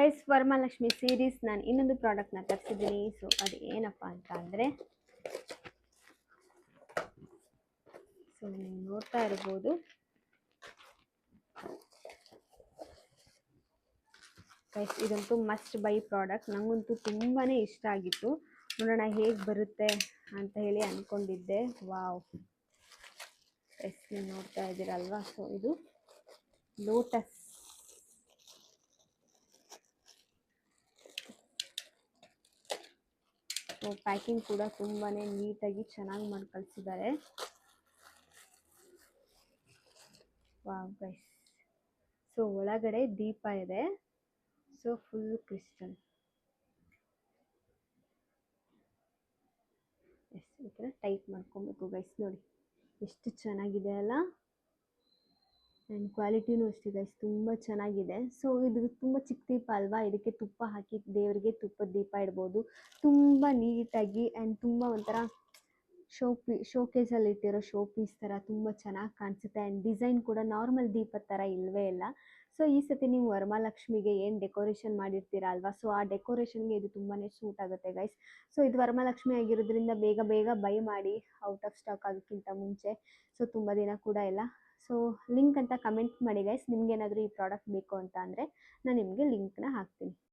Guys, Varamahalakshmi series ನಾನು ಇನ್ನೊಂದು ಪ್ರಾಡಕ್ಟ್ನ ತರಿಸಿದ್ದೀನಿ. ಸೊ ಅದು ಏನಪ್ಪ ಅಂತ ಅಂದರೆ, ಸೊ ನೀವು ನೋಡ್ತಾ ಇರ್ಬೋದು, ಗೈಸ್ ಇದಂತೂ ಮಸ್ಟ್ ಬೈ ಪ್ರಾಡಕ್ಟ್. ನನಗಂತೂ ತುಂಬಾ ಇಷ್ಟ ಆಗಿತ್ತು. ನೋಡೋಣ ಹೇಗೆ ಬರುತ್ತೆ ಅಂತ ಹೇಳಿ ಅಂದ್ಕೊಂಡಿದ್ದೆ. ವಾವ್ ಗೈಸ್, ನೀವು ನೋಡ್ತಾ ಇದ್ದೀರಲ್ವಾ, ಸೊ ಇದು ಲೋಟಸ್. ಸೊ ಪ್ಯಾಕಿಂಗ್ ಕೂಡ ತುಂಬಾ ನೀಟಾಗಿ ಚೆನ್ನಾಗಿ ಮಾಡಿ ಕಳಿಸಿದ್ದಾರೆ. ವಾವ್ ಗೈಸ್, ಸೊ ಒಳಗಡೆ ದೀಪ ಇದೆ. So full crystal. ಎಸ್, ಈ ಥರ ಟೈಟ್ ಮಾಡ್ಕೊಬೇಕು ಗೈಸ್. ನೋಡಿ ಎಷ್ಟು ಚೆನ್ನಾಗಿದೆ ಅಲ್ಲ. ಆ್ಯಂಡ್ ಕ್ವಾಲಿಟಿನೂ ಅಷ್ಟೇ ಗೈಸ್, ತುಂಬ ಚೆನ್ನಾಗಿದೆ. ಸೊ ಇದು ತುಂಬ ಚಿಕ್ಕ ದೀಪ ಅಲ್ವಾ, ಇದಕ್ಕೆ ತುಪ್ಪ ಹಾಕಿ ದೇವರಿಗೆ ತುಪ್ಪದ ದೀಪ ಇಡ್ಬೋದು. ತುಂಬ ನೀಟಾಗಿ ಆ್ಯಂಡ್ ತುಂಬ ಒಂಥರ ಶೋಕೇಸಲ್ಲಿ ಇಟ್ಟಿರೋ ಶೋ ಪೀಸ್ ಥರ ತುಂಬ ಚೆನ್ನಾಗಿ ಕಾಣಿಸುತ್ತೆ. ಆ್ಯಂಡ್ ಡಿಸೈನ್ ಕೂಡ ನಾರ್ಮಲ್ ದೀಪದ ಥರ ಇಲ್ಲವೇ ಇಲ್ಲ. ಸೊ ಈ ಸತಿ ನೀವು ವರಮಹಾಲಕ್ಷ್ಮಿಗೆ ಏನು ಡೆಕೋರೇಷನ್ ಮಾಡಿರ್ತೀರಾ ಅಲ್ವಾ, ಸೊ ಆ ಡೆಕೋರೇಷನ್ಗೆ ಇದು ತುಂಬಾ ಸೂಟ್ ಆಗುತ್ತೆ ಗೈಸ್. ಸೊ ಇದು ವರಮಹಾಲಕ್ಷ್ಮಿ ಆಗಿರೋದ್ರಿಂದ ಬೇಗ ಬೇಗ ಬೈ ಮಾಡಿ, ಔಟ್ ಆಫ್ ಸ್ಟಾಕ್ ಆಗೋಕ್ಕಿಂತ ಮುಂಚೆ. ಸೊ ತುಂಬ ದಿನ ಕೂಡ ಇಲ್ಲ. ಸೊ ಲಿಂಕ್ ಅಂತ ಕಮೆಂಟ್ ಮಾಡಿ ಗೈಸ್, ನಿಮ್ಗೇನಾದರೂ ಈ ಪ್ರಾಡಕ್ಟ್ ಬೇಕು ಅಂತ ಅಂದರೆ ನಾನು ನಿಮಗೆ ಲಿಂಕ್ನ ಹಾಕ್ತೀನಿ.